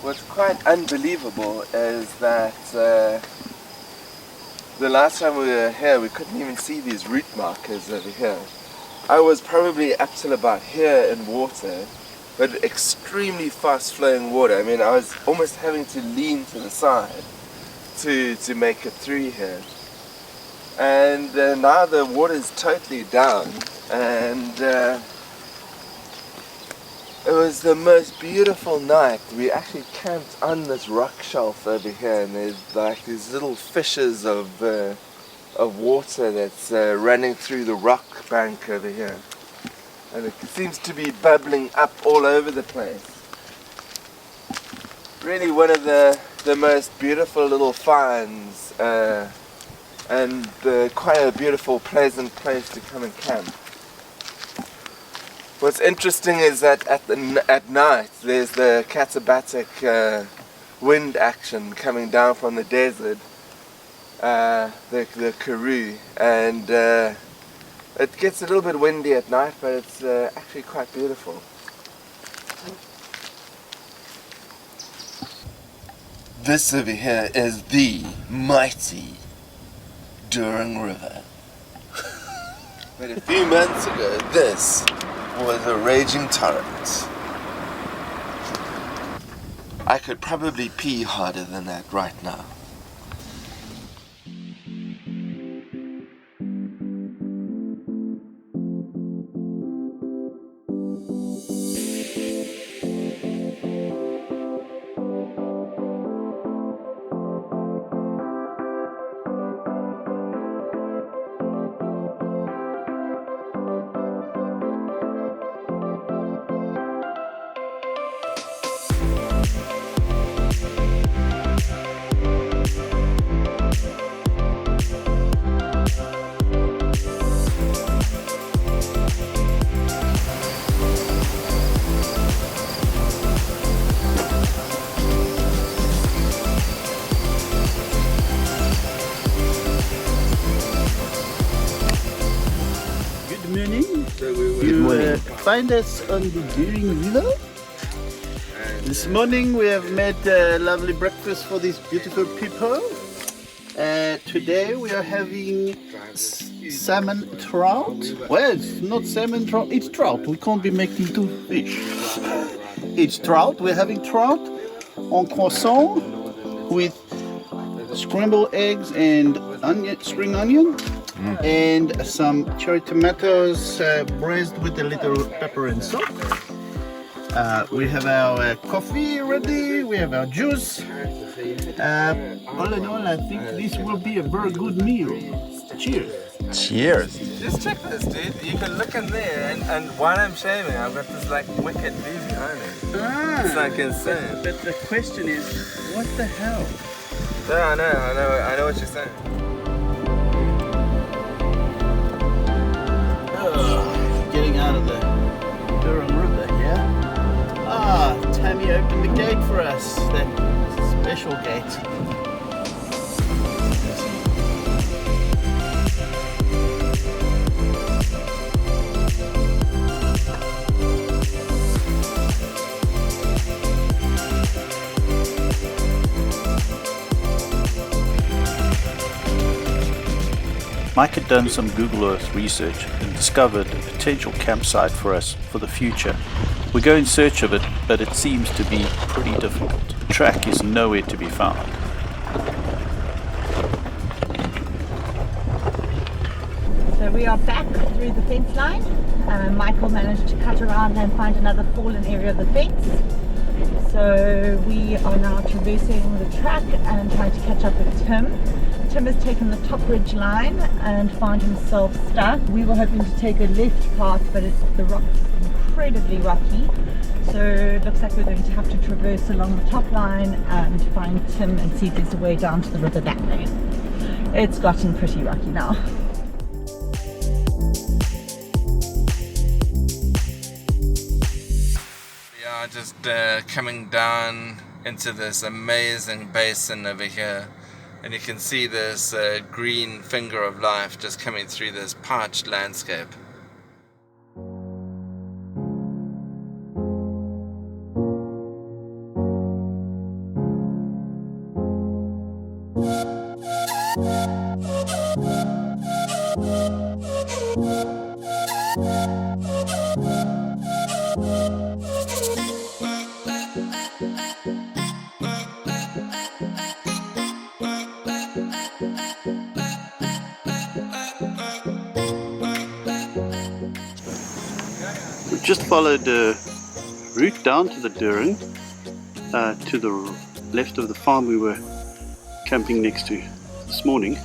what's quite unbelievable is that the last time we were here, we couldn't even see these route markers over here. I was probably up till about here in water, but extremely fast flowing water. I mean, I was almost having to lean to the side to make it through here. And now the water's totally down, and it was the most beautiful night. We actually camped on this rock shelf over here, and there's like these little fissures of water that's running through the rock bank over here, and it seems to be bubbling up all over the place. Really one of the most beautiful little finds, and quite a beautiful, pleasant place to come and camp. What's interesting is that at night there's the katabatic wind action coming down from the desert, the Karoo, and it gets a little bit windy at night, but it's actually quite beautiful. This over here is the mighty Doring River. But a few months ago, this was a raging torrent. I could probably pee harder than that right now. Find us on the Doring River. This morning we have made a lovely breakfast for these beautiful people. Today we are having salmon trout. Well, it's not salmon trout, it's trout. We can't be making two fish. It's trout. We're having trout on croissant with scrambled eggs and spring onion. And some cherry tomatoes braised with a little pepper and salt. We have our coffee ready, we have our juice. All in all, I think this will be a very good meal. Cheers. Cheers. Just check this, dude. You can look in there, and while I'm shaving, I've got this like wicked view behind me. It's like insane. But the question is, what the hell? Yeah, I know what you're saying. Getting out of the Doring River here. Tammy opened the gate for us, that special gate. Mike had done some Google Earth research and discovered a potential campsite for us for the future. We go in search of it, but it seems to be pretty difficult. The track is nowhere to be found. So we are back through the fence line. Michael managed to cut around and find another fallen area of the fence. So we are now traversing the track and trying to catch up with Tim. Tim has taken the top ridge line and found himself stuck. We were hoping to take a left path, but the rock's incredibly rocky. So it looks like we're going to have to traverse along the top line and find Tim and see if there's a way down to the river that way. It's gotten pretty rocky now. We are just coming down into this amazing basin over here. And you can see this green finger of life just coming through this parched landscape. We've just followed the route down to the Doring, to the left of the farm we were camping next to this morning.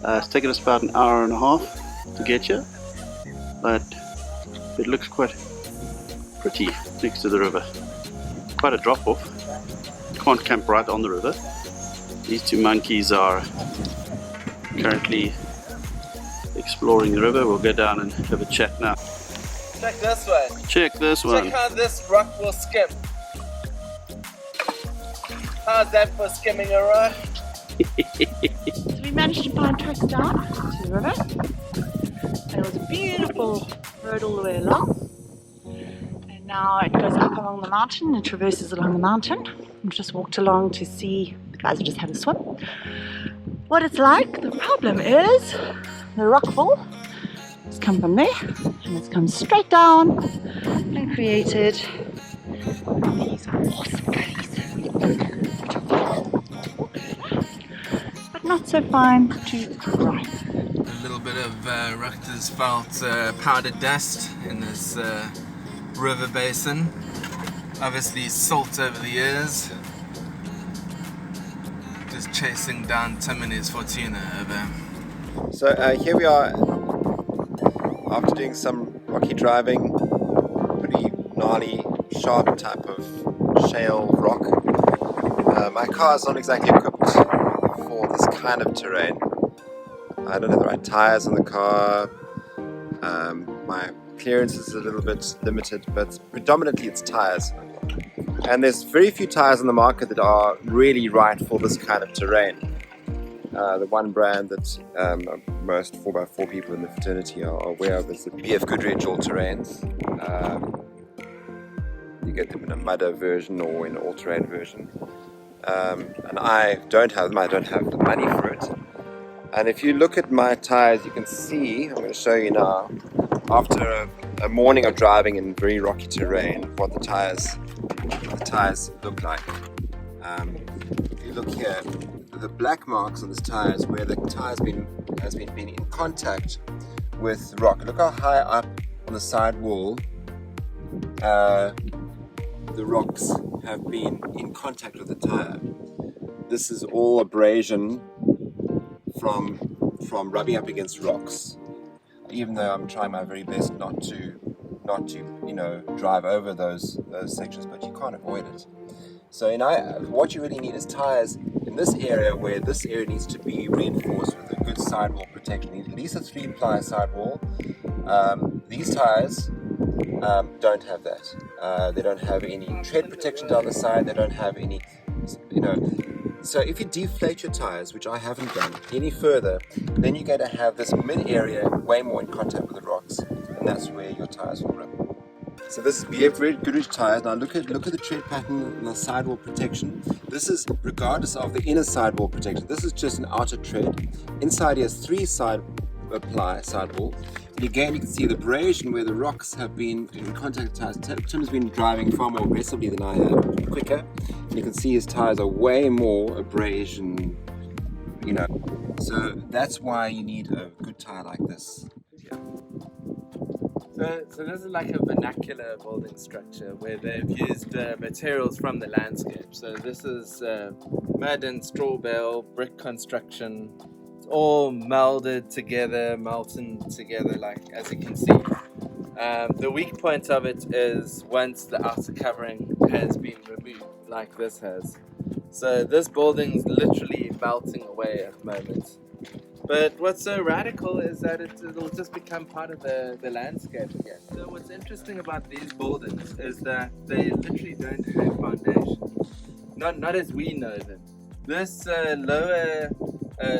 It's taken us about an hour and a half to get here, but it looks quite pretty next to the river. Quite a drop off. Can't camp right on the river. These two monkeys are currently exploring the river. We'll go down and have a chat now. Check this one. Check this one. Check how this rock will skim. How's that for skimming a rock? So we managed to find tracks down to the river. And it was a beautiful road all the way along. And now it goes up along the mountain and traverses along the mountain. We just walked along to see, the guys have just had a swim, what it's like. The problem is the rock fall has come from there and it's come straight down and created these awesome gullies. But not so fine to ride. A little bit of Rutgers felt powdered dust in this river basin. Obviously salt over the years. Just chasing down Tim and his Fortuna over. So here we are after doing some rocky driving, pretty gnarly, sharp type of shale rock. My car is not exactly equipped for this kind of terrain. I don't have the right tires on the car. My clearance is a little bit limited, but predominantly it's tires. And there's very few tires on the market that are really right for this kind of terrain. The one brand that most 4x4 people in the fraternity are aware of is the BF Goodrich all-terrains. You get them in a mudder version or in an all-terrain version. And I don't have them, I don't have the money for it. And if you look at my tires, you can see, I'm going to show you now, after a morning of driving in very rocky terrain, what the tires look like. If you look here, the black marks on this tire is where the tire has been in contact with rock. Look how high up on the side wall the rocks have been in contact with the tire. This is all abrasion from rubbing up against rocks. Even though I'm trying my very best not to drive over those sections, but you can't avoid it. So what you really need is tires in this area, where this area needs to be reinforced with a good sidewall protection. You need at least a 3-ply sidewall. These tires don't have that. They don't have any tread protection down the side. They don't have any, So if you deflate your tires, which I haven't done any further, then you're going to have this mid area way more in contact with the rocks, and that's where your tires will rip. So this is BF Goodrich tires. Now look at the tread pattern and the sidewall protection. This is regardless of the inner sidewall protection. This is just an outer tread. Inside he has 3 ply sidewall. And again, you can see the abrasion where the rocks have been in contact with tires. Tim's been driving far more aggressively than I have, quicker. And you can see his tires are way more abrasion, So that's why you need a good tire like this. So this is like a vernacular building structure where they've used materials from the landscape. So this is mud and straw bale, brick construction. It's all melded together, melted together, like as you can see. The weak point of it is once the outer covering has been removed, like this has. So this building's literally melting away at the moment. But what's so radical is that it'll just become part of the landscape again. So what's interesting about these buildings is that they literally don't have foundations. Not as we know them. This lower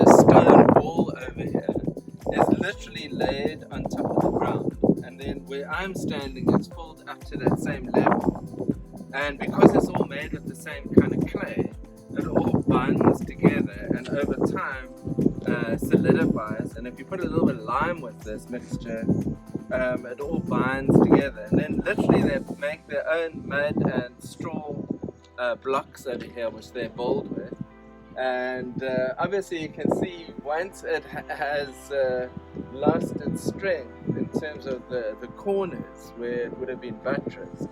stone wall over here is literally laid on top of the ground. And then where I'm standing, it's filled up to that same level. And because it's all made with the same kind of clay, it all binds together and over time solidifies. And if you put a little bit of lime with this mixture, it all binds together. And then literally they make their own mud and straw blocks over here, which they build with. And obviously you can see once it has lost its strength, in terms of the corners where it would have been buttressed.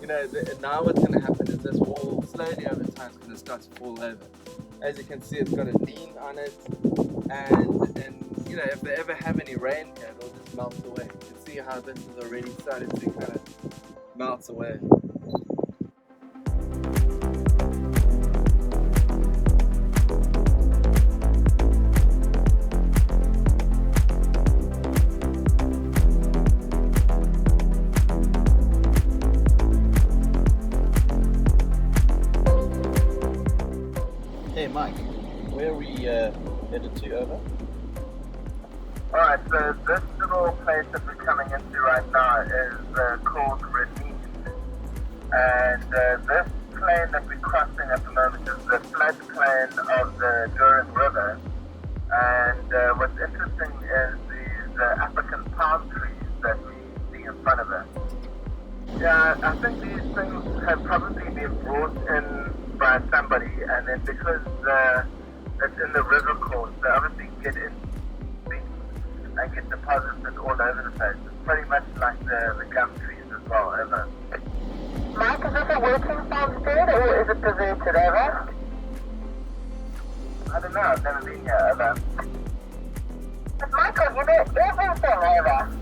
You know, now what's going to happen is this wall slowly over time is going to start to fall over. As you can see, it's got a lean on it, and you know, if they ever have any rain here, it'll just melt away. You can see how this is already started to kind of melt away. Hey Mike, where are we headed to over? Alright, so this little place that we're coming into right now is called Riverside. And this plain that we're crossing at the moment is the floodplain of the Doring River. And what's interesting is these African palm trees that we see in front of us. Yeah, I think these things have probably been brought in by somebody, and then because it's in the river course, they obviously get in and get deposited all over the place. It's pretty much like the gum trees as well, over. Mike, is this a working farmstead or is it deserted, over? I don't know, I've never been here, over. But Michael, you do everything, over.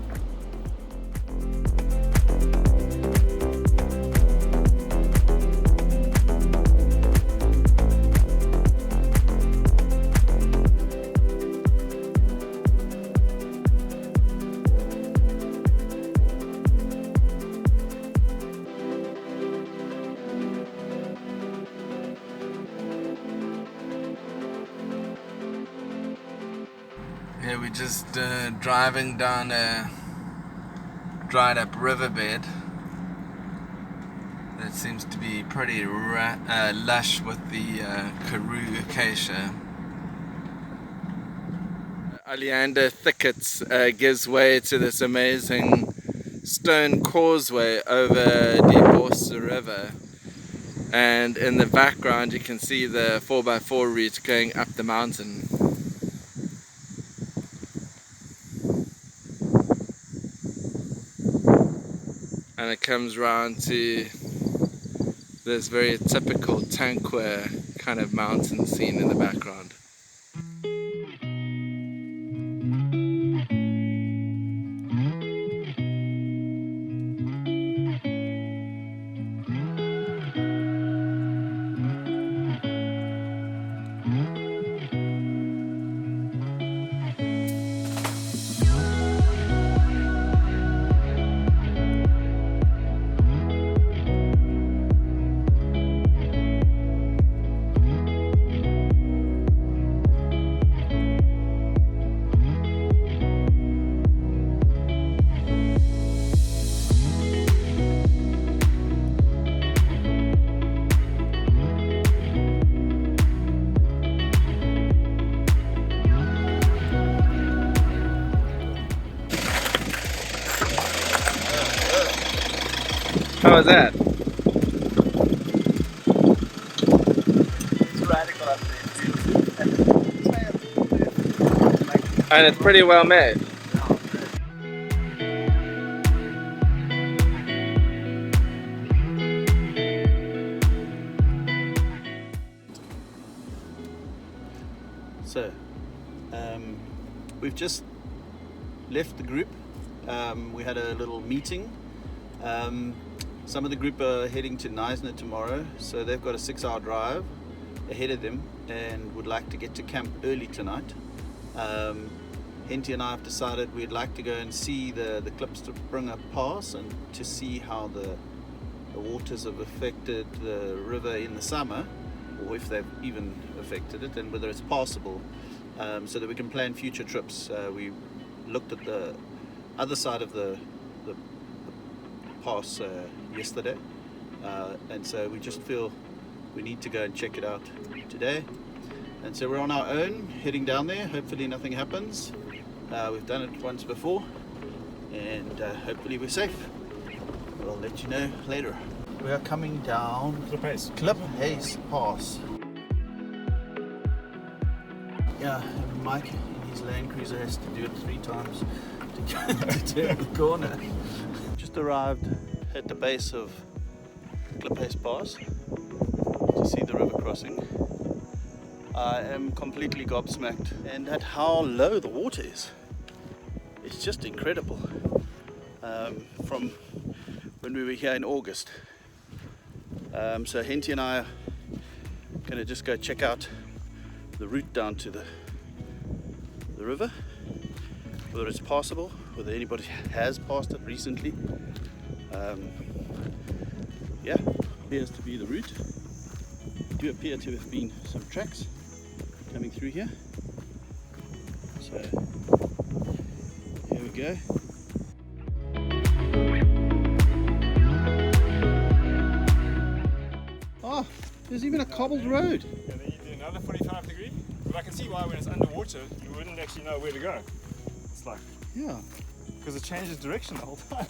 Yeah, we're just driving down a dried up riverbed that seems to be pretty lush with the Karoo acacia. Oleander thickets gives way to this amazing stone causeway over the River, and in the background you can see the 4x4 route going up the mountain. And it comes round to this very typical Tankwha kind of mountain scene in the background. How was that? It's radical up there. And it's pretty well made. So, we've just left the group. We had a little meeting. Some of the group are heading to Neisner tomorrow, so they've got a 6-hour drive ahead of them and would like to get to camp early tonight. Henty and I have decided we'd like to go and see the Klipspringer Pass and to see how the waters have affected the river in the summer, or if they've even affected it, and whether it's passable, so that we can plan future trips. We looked at the other side of the pass yesterday, and so we just feel we need to go and check it out today, and so we're on our own heading down there. Hopefully nothing happens. We've done it once before, and hopefully we're safe. We'll let you know later. We are coming down Kliphace Pass. Yeah, Mike in his Land Cruiser has to do it 3 times to turn the corner. Just arrived at the base of Kliphuis Pass to see the river crossing. I am completely gobsmacked, and at how low the water is. It's just incredible. From when we were here in August. So Henty and I are going to just go check out the route down to the river, whether it's passable, whether anybody has passed it recently. Yeah, appears to be the route. Do appear to have been some tracks coming through here. So here we go. Oh, there's even a cobbled road. And then you do another 45 degree. But I can see why when it's underwater, you wouldn't actually know where to go. It's like, Yeah, because it changes direction the whole time.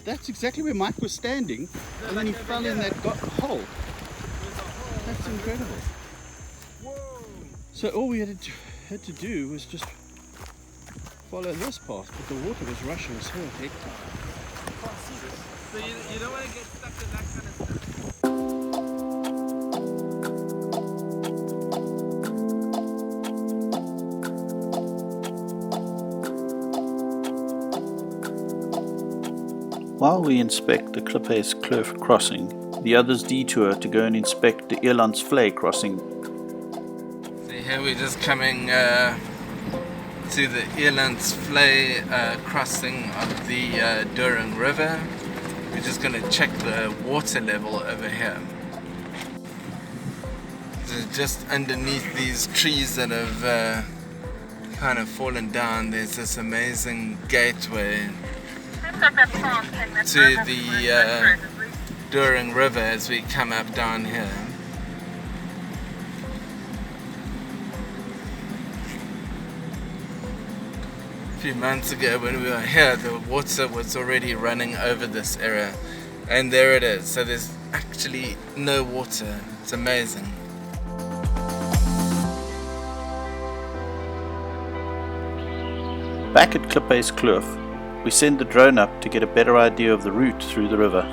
that's exactly where Mike was standing, and then he fell in that hole. That's incredible. Whoa! So all we had to do was just follow this path, but the water was rushing so hectic. You can't see this. So you don't want to get stuck in that kind of stuff. While we inspect the Kliphuis Kloof crossing, the others detour to go and inspect the Elandsvlei crossing. So here we're just coming to the Elandsvlei crossing of the Doring River. We're just going to check the water level over here. So just underneath these trees that have kind of fallen down, there's this amazing gateway to the Doring River as we come up down here. A few months ago when we were here, the water was already running over this area, and there it is. So there's actually no water. It's amazing. Back at Kliphuis Kloof, we send the drone up to get a better idea of the route through the river.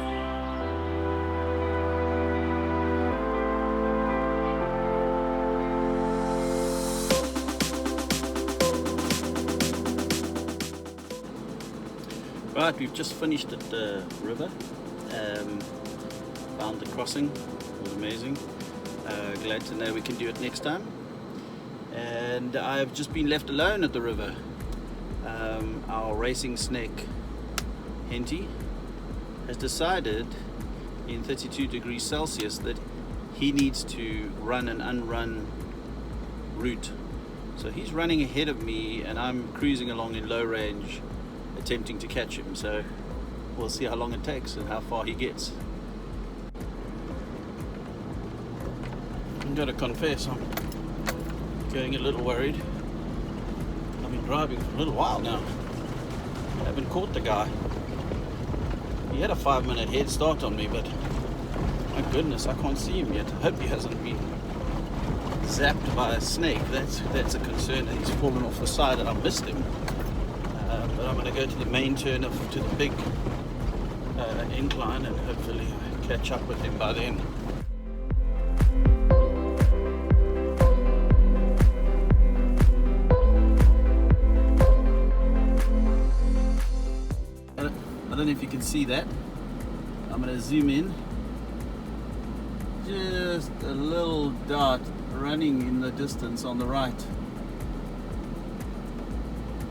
Right, we've just finished at the river. Found the crossing. It was amazing. Glad to know we can do it next time. And I've just been left alone at the river. Our racing snake Henty has decided in 32 degrees Celsius that he needs to run an unrun route. So he's running ahead of me and I'm cruising along in low range attempting to catch him. So we'll see how long it takes and how far he gets. I'm going to confess I'm getting a little worried. I've been driving for a little while now. I haven't caught the guy. He had a 5-minute head start on me, but my goodness, I can't see him yet. I hope he hasn't been zapped by a snake. That's a concern that he's fallen off the side and I missed him. But I'm going to go to the main turn to the big incline and hopefully catch up with him by then. I don't know if you can see that. I'm going to zoom in. Just a little dot running in the distance on the right.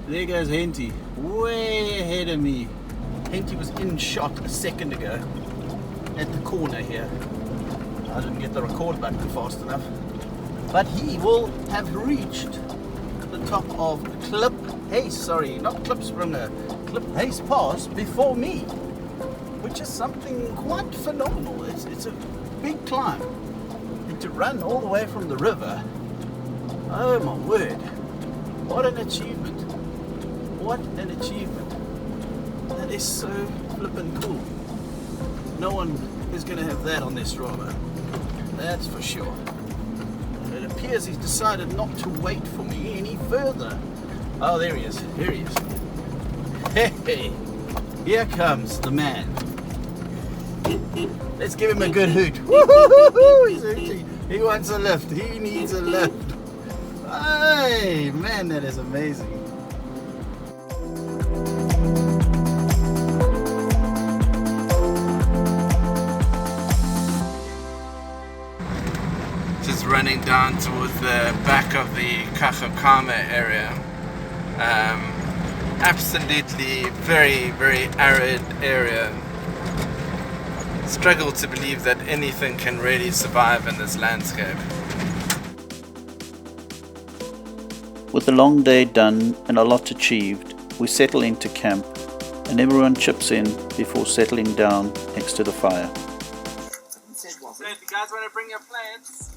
There goes Henty, way ahead of me. Henty was in shot a second ago at the corner here. I didn't get the record button fast enough. But he will have reached the top of Kliphuis Pass before me, which is something quite phenomenal. It's a big climb. And to run all the way from the river, oh my word, what an achievement. What an achievement. That is so flippin' cool. No one is going to have that on their Strava. That's for sure. It appears he's decided not to wait for me any further. Oh, there he is. Here he is. Hey, here comes the man. Let's give him a good hoot. Woo-hoo-hoo-hoo, he's hooting. He wants a lift. He needs a lift. Hey, man, that is amazing. Just running down towards the back of the Kakakama area. Absolutely very, very arid area. Struggle to believe that anything can really survive in this landscape. With a long day done and a lot achieved, we settle into camp and everyone chips in before settling down next to the fire. So if you guys want to bring your plants.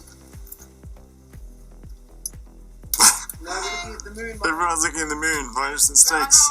Everyone's looking at the moon by Anderson Stakes.